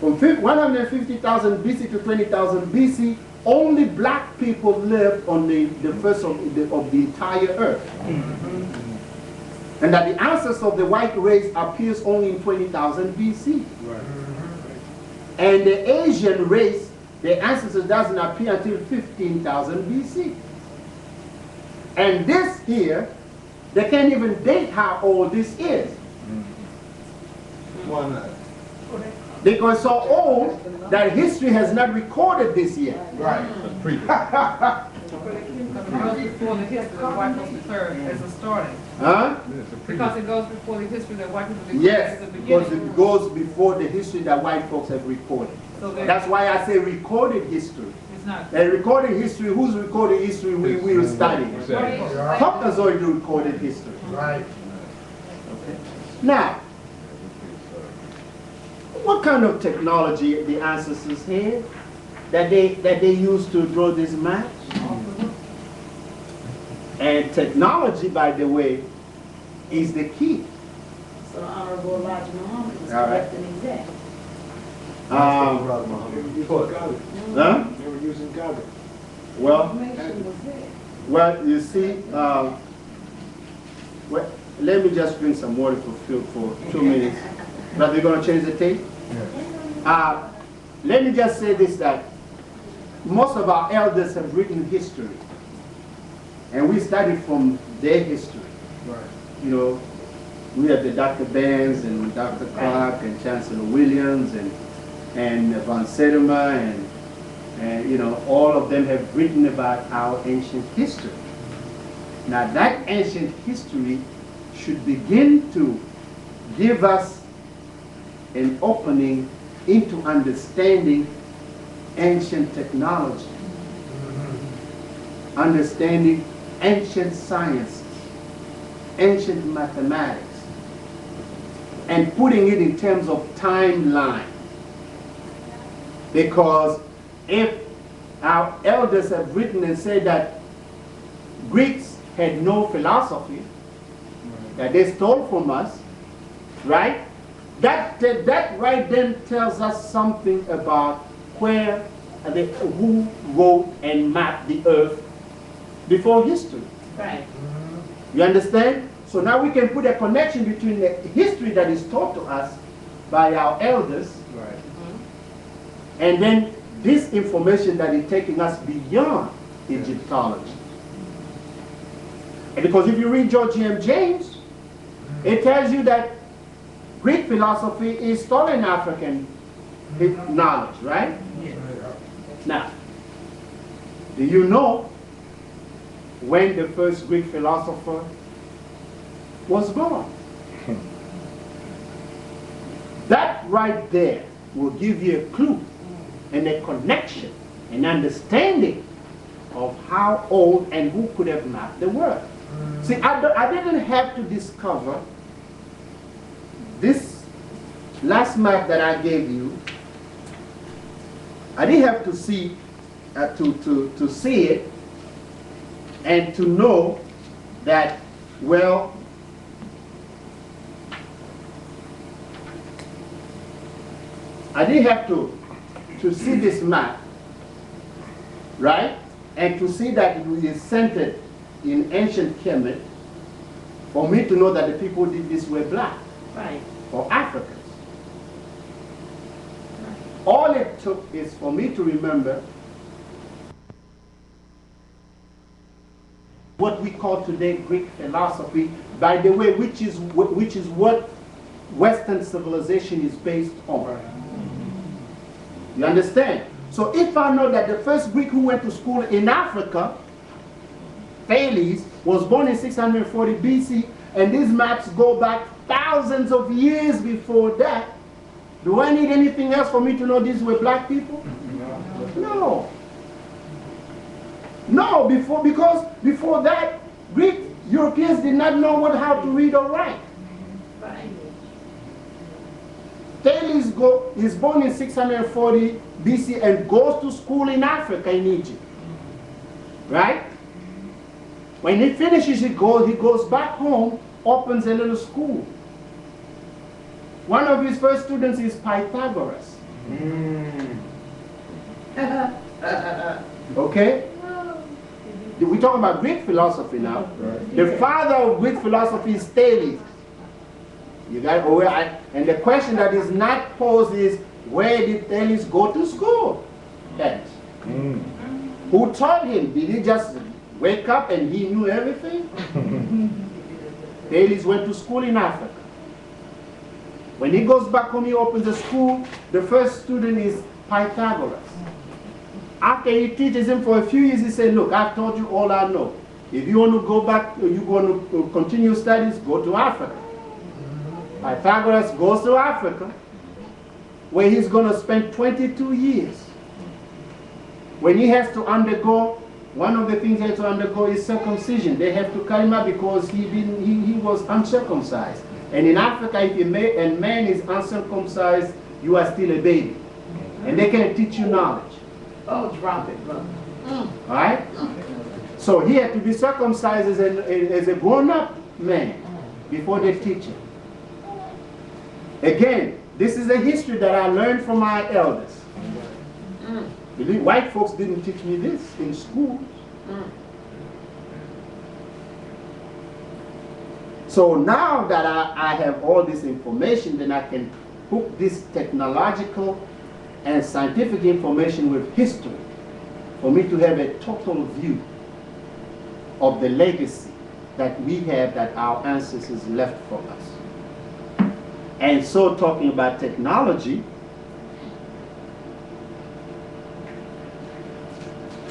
From 150,000 BC to 20,000 BC, only black people lived on the first of the entire earth. And that the ancestors of the white race appears only in 20,000 BC. Right. And the Asian race, the ancestors doesn't appear until 15,000 BC. And this here, they can't even date how old this is. Why not? Because so old that history has not recorded this yet. Right. Because it goes before the history that white folks declared as a starting. Huh? Because it goes before the history that white people declared Yes, as the because beginning. it goes before the history that white folks have recorded. So That's why I say recorded history. it's not. And recorded history, whose recorded history we will study? Caucasoid recorded history. Right. Okay. Now, what kind of technology the ancestors had that they used to draw this map? And technology, by the way, is the key. So the Honorable Elijah Muhammad was All right. correct and exact. Huh? They were using Gaga. Well, Information was there. well, you see, well, let me just drink some water for 2 minutes. But we're going to change the tape? Let me just say this, that most of our elders have written history. And we study from their history. Right. You know, we have the Dr. Benz and Dr. Clark and Chancellor Williams and Von Sedema and you know, all of them have written about our ancient history. Now that ancient history should begin to give us an opening into understanding ancient technology, understanding ancient sciences, ancient mathematics, and putting it in terms of timeline. Because if our elders have written and said that Greeks had no philosophy, that they stole from us, right? That right then tells us something about where, who wrote and mapped the earth before history. Right. You understand? So now we can put a connection between the history that is taught to us by our elders, Right. and then this information that is taking us beyond Egyptology. And because if you read George M. James, it tells you that Greek philosophy is stolen African knowledge, right? Now, do you know when the first Greek philosopher was born? That right there will give you a clue and a connection, an understanding of how old and who could have mapped the world. See, I didn't have to discover this last map that I gave you. I didn't have to see to see it and to know that, well, I didn't have to see this map, right? And to see that it is centered in ancient Kemet for me to know that the people did this were black Right. or Africans. All it took is for me to remember what we call today Greek philosophy, by the way, which is what Western civilization is based on. You understand? So if I know that the first Greek who went to school in Africa, Thales, was born in 640 BC, and these maps go back thousands of years before that, do I need anything else for me to know these were black people? No. No, because before that, Greek Europeans did not know how to read or write. Right. Thales is born in 640 BC and goes to school in Africa, in Egypt. Right? When he finishes, he goes back home, opens a little school. One of his first students is Pythagoras. Okay? We're talking about Greek philosophy now. The father of Greek philosophy is Thales. You got and the question that is not posed is, where did Thales go to school at? Who taught him? Did he just wake up and he knew everything? Thales went to school in Africa. When he goes back home, he opens a school. The first student is Pythagoras. After he teaches him for a few years, he said, look, I've taught you all I know. If you want to go back, you want to continue studies, go to Africa. Pythagoras goes to Africa, where he's going to spend 22 years. When he has to undergo, one of the things he has to undergo is circumcision. They have to cut him up because he was uncircumcised. And in Africa, if a man is uncircumcised, you are still a baby. And they can teach you knowledge. Oh, drop it, brother. All right? So he had to be circumcised as a grown-up man before they teach him. Again, this is a history that I learned from my elders. Believe, white folks didn't teach me this in school. So now that I have all this information, then I can hook this technological and scientific information with history for me to have a total view of the legacy that we have, that our ancestors left for us. And so, talking about technology,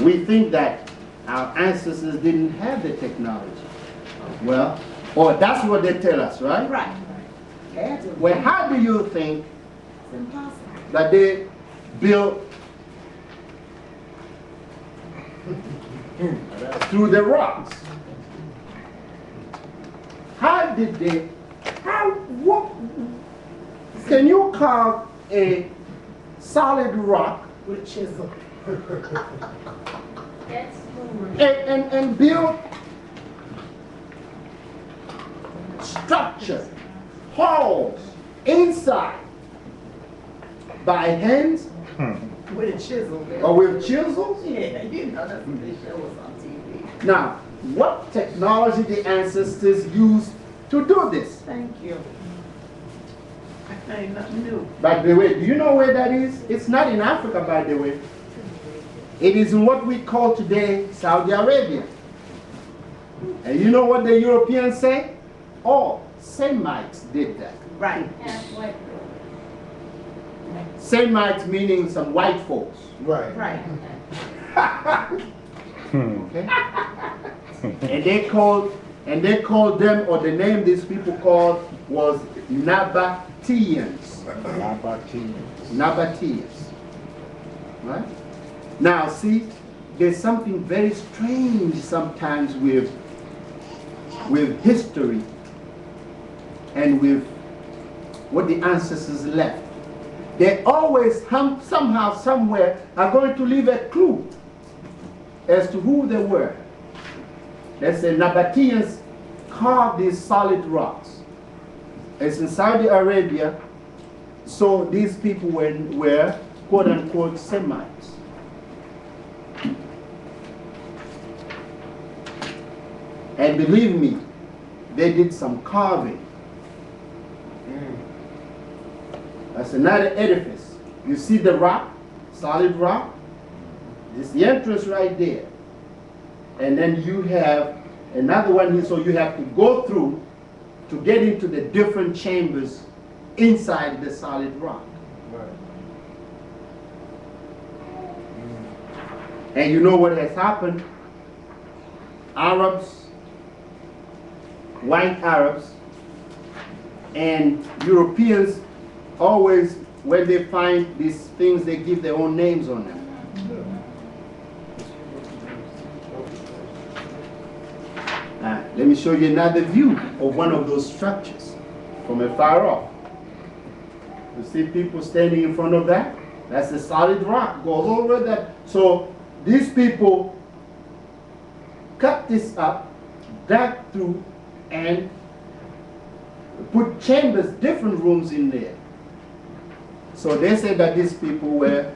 we think that our ancestors didn't have the technology. Well, or that's what they tell us, right? Right. Well, how do you think It's impossible. that they built through the rocks? How did they, what, can you carve a solid rock With a chisel. and build structure, halls, inside by hands With a chisel. Man. or with chisels? Yeah, you know that's what they show us on TV. Now, what technology the ancestors used to do this? Thank you. Ain't nothing new. By the way, do you know where that is? It's not in Africa, by the way. It is in what we call today Saudi Arabia. And you know what the Europeans say? Oh, Semites did that. Right. Semites meaning some white folks. Right. Right. Okay? and they called them, or the name these people called was Nabateans. Nabateans. Right? Now, see, there's something very strange sometimes with history and with what the ancestors left. They always, somehow, somewhere, are going to leave a clue as to who they were. Let's say Nabateans carved these solid rocks. It's in Saudi Arabia, so these people were quote-unquote Semites. And believe me, they did some carving. That's another edifice. You see the rock, solid rock? It's the entrance right there. And then you have another one here, so you have to go through to get into the different chambers inside the solid rock. And you know what has happened? Arabs, white Arabs, and Europeans, always when they find these things, they give their own names on them. Let me show you another view of one of those structures from afar off. You see people standing in front of that? That's a solid rock, goes over that. So these people cut this up, dug through, and put chambers, different rooms in there. So they say that these people were